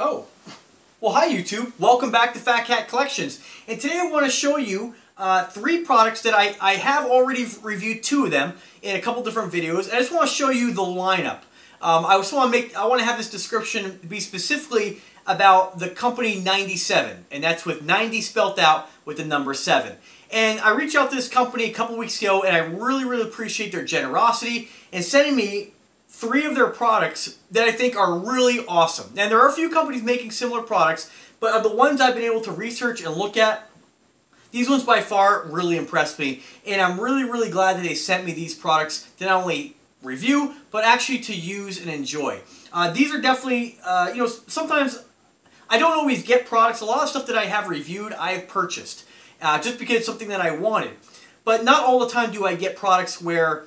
Oh, well, hi YouTube. Welcome back to Fat Cat Collections. And today I want to show you three products that I have already reviewed two of them in a couple different videos. And I just want to show you the lineup. I want to have this description be specifically about the company 97, and that's with 90 spelt out with the number 7. And I reached out to this company a couple weeks ago, and I really appreciate their generosity in sending me three of their products that I think are really awesome. And there are a few companies making similar products, but of the ones I've been able to research and look at, these ones by far really impressed me. And I'm really glad that they sent me these products to not only review, but actually to use and enjoy. These are definitely, sometimes I don't always get products. A lot of stuff that I have reviewed, I have purchased, just because it's something that I wanted. But not all the time do I get products where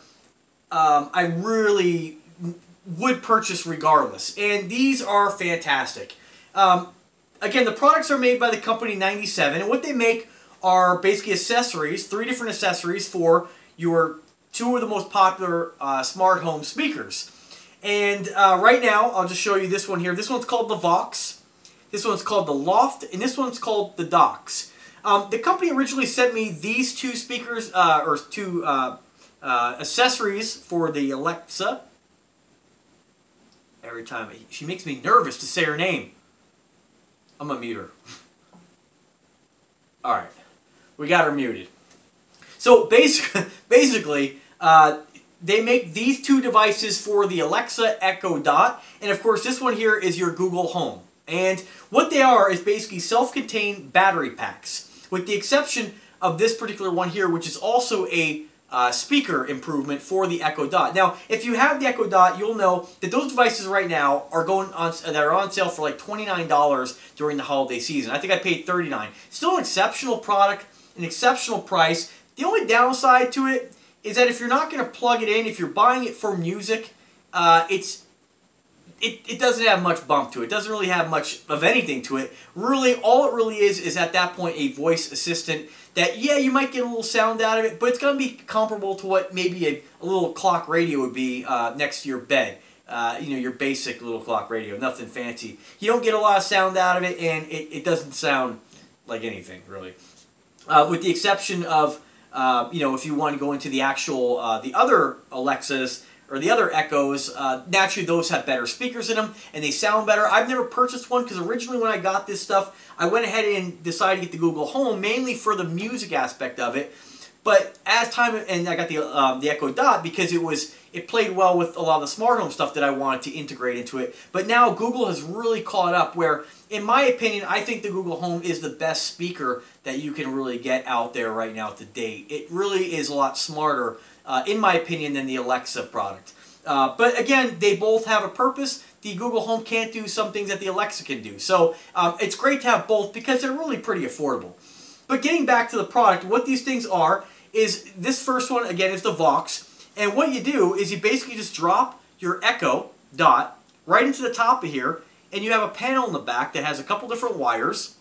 I really would purchase regardless. And these are fantastic. Again, the products are made by the company 97, and what they make are basically accessories, three different accessories for your two of the most popular smart home speakers. And right now, I'll just show you this one here. This one's called the vaux, this one's called the loft, and this one's called the docks. The company originally sent me these two speakers, or two accessories for the Alexa. Every time she makes me nervous to say her name. I'm gonna mute her. Alright, we got her muted. So basically, they make these two devices for the Alexa Echo Dot, and of course this one here is your Google Home. And what they are is basically self-contained battery packs, with the exception of this particular one here, which is also a speaker improvement for the Echo Dot. Now, if you have the Echo Dot, you'll know that those devices right now are on sale for like $29 during the holiday season. I think I paid $39. Still an exceptional product, an exceptional price. The only downside to it is that if you're not going to plug it in, if you're buying it for music, it doesn't have much bump to it. It doesn't really have much of anything to it. Really, all it really is at that point a voice assistant that, yeah, you might get a little sound out of it, but it's going to be comparable to what maybe a little clock radio would be next to your bed. Your basic little clock radio, nothing fancy. You don't get a lot of sound out of it, and it doesn't sound like anything, really. With the exception of, if you want to go into the actual, the other Alexas, or the other Echoes, naturally those have better speakers in them, and they sound better. I've never purchased one, because originally when I got this stuff, I went ahead and decided to get the Google Home, mainly for the music aspect of it. But as time, and I got the Echo Dot, because it played well with a lot of the smart home stuff that I wanted to integrate into it. But now Google has really caught up, where, in my opinion, I think the Google Home is the best speaker that you can really get out there right now to date. It really is a lot smarter, in my opinion, than the Alexa product. But again, they both have a purpose. The Google Home can't do some things that the Alexa can do. So it's great to have both, because they're really pretty affordable. But getting back to the product, what these things are is, this first one, again, is the vaux. And what you do is you basically just drop your Echo Dot right into the top of here, and you have a panel in the back that has a couple different wires.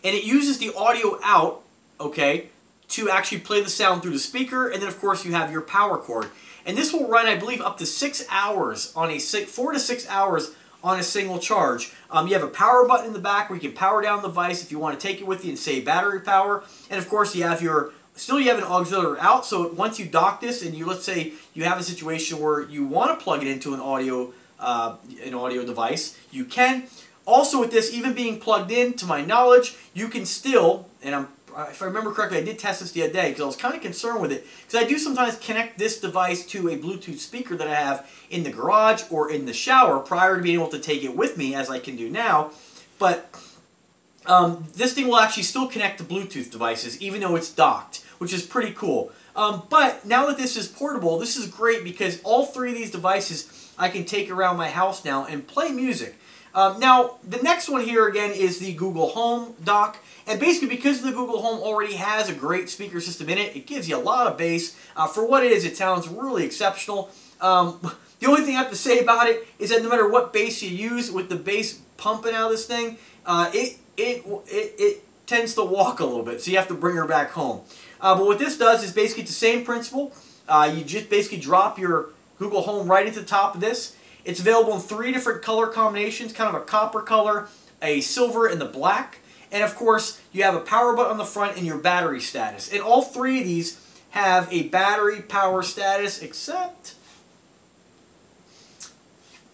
And it uses the audio out, okay, to actually play the sound through the speaker, and then of course you have your power cord. And this will run, I believe, up to 6 hours on 4 to 6 hours on a single charge. You have a power button in the back where you can power down the device if you want to take it with you and save battery power. And of course you have an auxiliary out, so once you dock this and let's say you have a situation where you want to plug it into an audio device, you can. Also with this, even being plugged in, to my knowledge, you can still, and if I remember correctly, I did test this the other day because I was kind of concerned with it, because I do sometimes connect this device to a Bluetooth speaker that I have in the garage or in the shower prior to being able to take it with me, as I can do now. But this thing will actually still connect to Bluetooth devices, even though it's docked, which is pretty cool. But now that this is portable, this is great, because all three of these devices I can take around my house now and play music. Now, the next one here again is the Google Home dock. And basically, because the Google Home already has a great speaker system in it, it gives you a lot of bass. For what it is, it sounds really exceptional. The only thing I have to say about it is that no matter what bass you use, with the bass pumping out of this thing, it tends to walk a little bit, so you have to bring her back home. But what this does is basically the same principle. You just basically drop your Google Home right into the top of this, It's available in 3 different color combinations, kind of a copper color, a silver, and the black. And of course, you have a power button on the front and your battery status. And all 3 of these have a battery power status, except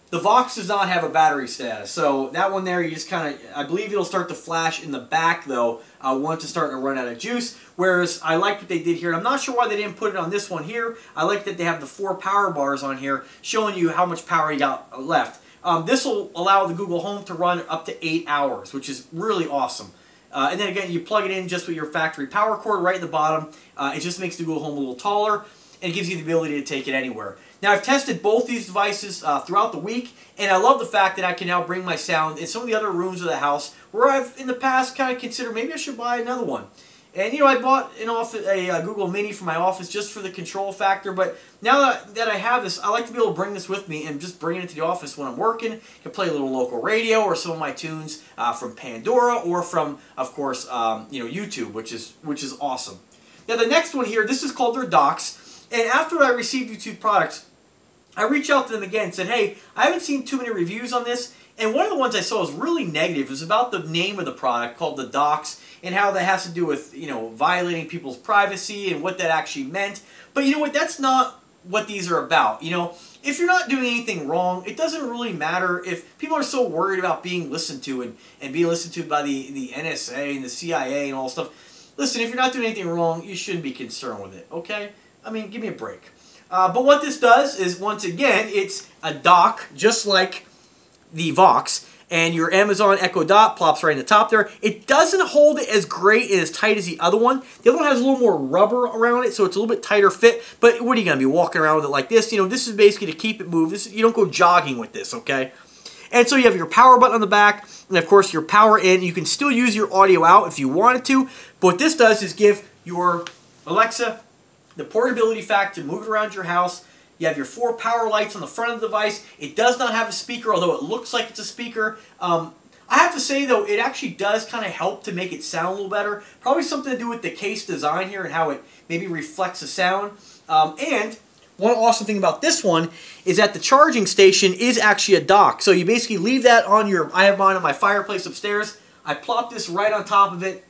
the vaux does not have a battery status. So that one there, you just kind of, I believe it'll start to flash in the back though, once it's starting to run out of juice. Whereas I like what they did here. I'm not sure why they didn't put it on this one here. I like that they have the 4 power bars on here showing you how much power you got left. This will allow the Google Home to run up to 8 hours, which is really awesome. And then again, you plug it in just with your factory power cord right in the bottom. It just makes the Google Home a little taller, and it gives you the ability to take it anywhere. Now, I've tested both these devices throughout the week, and I love the fact that I can now bring my sound in some of the other rooms of the house where I've, in the past, kind of considered maybe I should buy another one. And, you know, I bought a Google Mini for my office just for the control factor, but now that I have this, I like to be able to bring this with me and just bring it into the office when I'm working. I can play a little local radio or some of my tunes from Pandora or from, of course, you know, YouTube, which is awesome. Now, the next one here, this is called their docks, and after I received these 2 products, I reached out to them again and said, hey, I haven't seen too many reviews on this, and one of the ones I saw was really negative. It was about the name of the product called the docks and how that has to do with, you know, violating people's privacy and what that actually meant. But you know what? That's not what these are about. You know, if you're not doing anything wrong, it doesn't really matter if people are so worried about being listened to and being listened to by the NSA and the CIA and all this stuff. Listen, if you're not doing anything wrong, you shouldn't be concerned with it, okay? I mean, give me a break. But what this does is, once again, it's a dock, just like the vaux, and your Amazon Echo Dot plops right in the top there. It doesn't hold it as great and as tight as the other one. The other one has a little more rubber around it, so it's a little bit tighter fit. But what are you going to be walking around with it like this? You know, this is basically to keep it moved. You don't go jogging with this, okay? And so you have your power button on the back, and of course your power in. You can still use your audio out if you wanted to, but what this does is give your Alexa the portability factor to move it around your house. You have your 4 power lights on the front of the device. It does not have a speaker, although it looks like it's a speaker. I have to say, though, it actually does kind of help to make it sound a little better. Probably something to do with the case design here and how it maybe reflects the sound. And one awesome thing about this one is that the charging station is actually a dock. So you basically leave that on your, I have mine on my fireplace upstairs. I plop this right on top of it,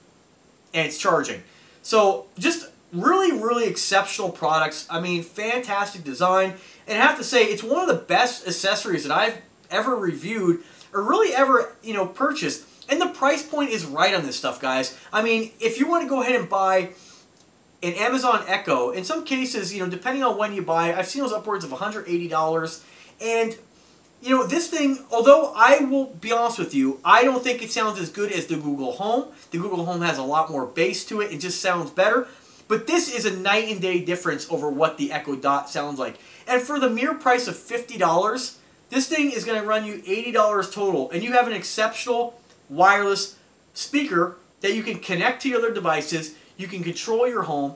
and it's charging. So just really, really exceptional products. I mean, fantastic design. And I have to say, it's one of the best accessories that I've ever reviewed or really ever, you know, purchased. And the price point is right on this stuff, guys. I mean, if you want to go ahead and buy an Amazon Echo, in some cases, you know, depending on when you buy it, I've seen those upwards of $180. And, you know, this thing, although I will be honest with you, I don't think it sounds as good as the Google Home. The Google Home has a lot more bass to it. It just sounds better. But this is a night and day difference over what the Echo Dot sounds like. And for the mere price of $50, this thing is going to run you $80 total. And you have an exceptional wireless speaker that you can connect to your other devices. You can control your home.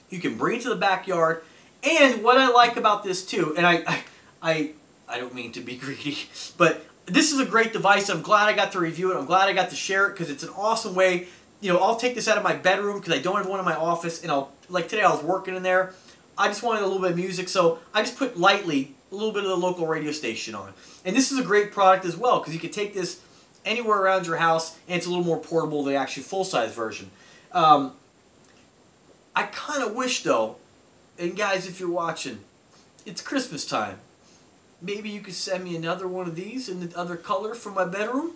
You can bring it to the backyard. And what I like about this too, and I don't mean to be greedy, but this is a great device. I'm glad I got to review it. I'm glad I got to share it because it's an awesome way. You know, I'll take this out of my bedroom because I don't have one in my office, and like today I was working in there. I just wanted a little bit of music, so I just put lightly a little bit of the local radio station on. And this is a great product as well because you can take this anywhere around your house, and it's a little more portable than the actual full-size version. I kind of wish, though, and guys, if you're watching, it's Christmas time. Maybe you could send me another one of these in the other color for my bedroom?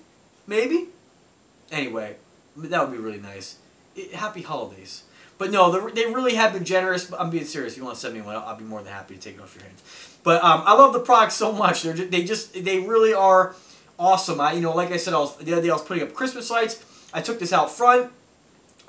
Maybe? Anyway. That would be really nice. Happy holidays. But no, they really have been generous. I'm being serious. If you want to send me one, I'll be more than happy to take it off your hands. But I love the product so much. They really are awesome. You know, like I said, the other day I was putting up Christmas lights. I took this out front.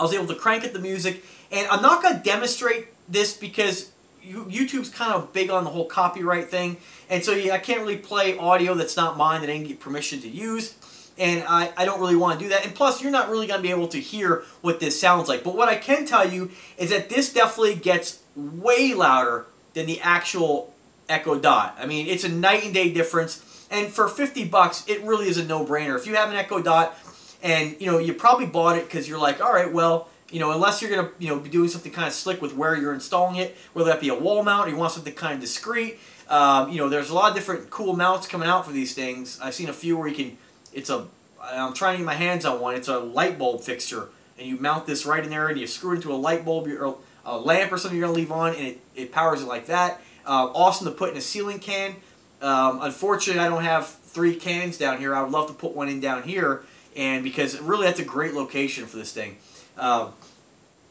I was able to crank up the music. And I'm not going to demonstrate this because YouTube's kind of big on the whole copyright thing. And so I can't really play audio that's not mine that I didn't get permission to use. And I don't really want to do that. And plus, you're not really going to be able to hear what this sounds like. But what I can tell you is that this definitely gets way louder than the actual Echo Dot. I mean, it's a night and day difference. And for $50, it really is a no-brainer. If you have an Echo Dot and, you know, you probably bought it because you're like, all right, well, you know, unless you're going to, you know, be doing something kind of slick with where you're installing it, whether that be a wall mount or you want something kind of discreet, You know, there's a lot of different cool mounts coming out for these things. I've seen a few where you can, I'm trying to get my hands on one. It's a light bulb fixture, and you mount this right in there, and you screw it into a light bulb or a lamp or something you're going to leave on, and it powers it like that. Awesome to put in a ceiling can. Unfortunately, I don't have 3 cans down here. I would love to put one in down here, and because really that's a great location for this thing.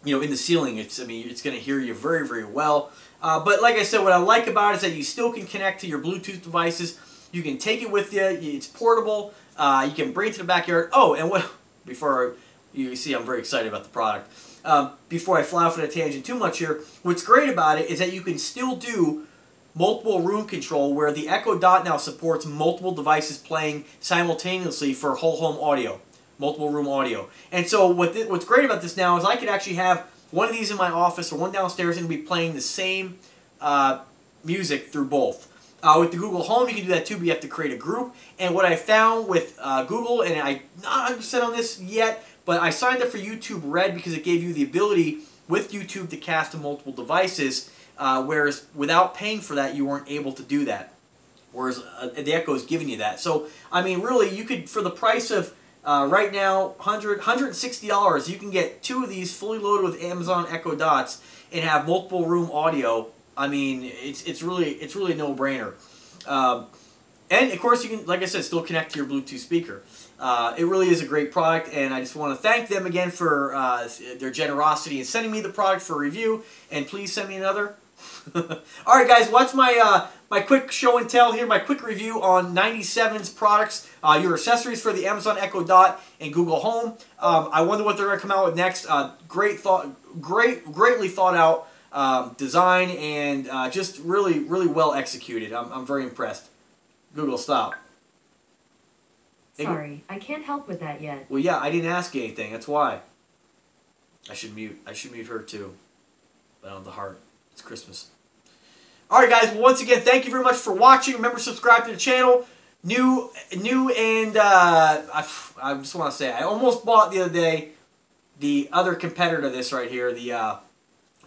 You know, in the ceiling, I mean, it's going to hear you very, very well. But like I said, what I like about it is that you still can connect to your Bluetooth devices. You can take it with you. It's portable. You can bring it to the backyard. Oh, and before you see, I'm very excited about the product. Before I fly off on a tangent too much here, what's great about it is that you can still do multiple room control, where the Echo Dot now supports multiple devices playing simultaneously for whole home audio, multiple room audio. And so what's great about this now is I could actually have one of these in my office or one downstairs and be playing the same music through both. With the Google Home, you can do that too, but you have to create a group. And what I found with Google, and I'm not 100% on this yet, but I signed up for YouTube Red because it gave you the ability with YouTube to cast to multiple devices, whereas without paying for that, you weren't able to do that. Whereas the Echo is giving you that. So, I mean, really, you could, for the price of right now, $160, you can get 2 of these fully loaded with Amazon Echo Dots and have multiple room audio. I mean, it's really a no-brainer. And of course, you can, like I said, still connect to your Bluetooth speaker. It really is a great product, and I just want to thank them again for their generosity in sending me the product for review. And please send me another. All right, guys, what's my my quick show and tell here? My quick review on 97's products, your accessories for the Amazon Echo Dot and Google Home. I wonder what they're going to come out with next. Greatly thought out design, and just really well executed. I'm very impressed. Google, stop. Sorry, I can't help with that yet. Well, yeah, I didn't ask you anything. That's why. I should mute her too. But I don't have the heart. It's Christmas. All right, guys. Well, once again, thank you very much for watching. Remember to subscribe to the channel. New, and I just want to say, I almost bought the other day the other competitor to this right here, the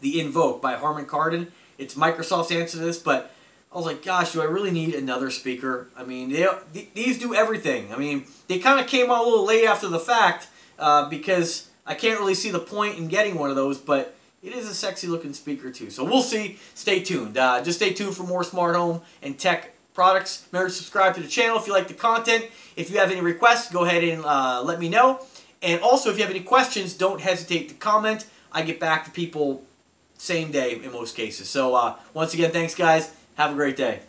Invoke by Harman Kardon. It's Microsoft's answer to this, but I was like, gosh, do I really need another speaker? I mean, these do everything. I mean, they kind of came out a little late after the fact because I can't really see the point in getting one of those, but it is a sexy looking speaker too. So we'll see. Stay tuned. Just stay tuned for more smart home and tech products. Remember to subscribe to the channel if you like the content. If you have any requests, go ahead and let me know. And also, if you have any questions, don't hesitate to comment. I get back to people same day in most cases. So once again, thanks guys. Have a great day.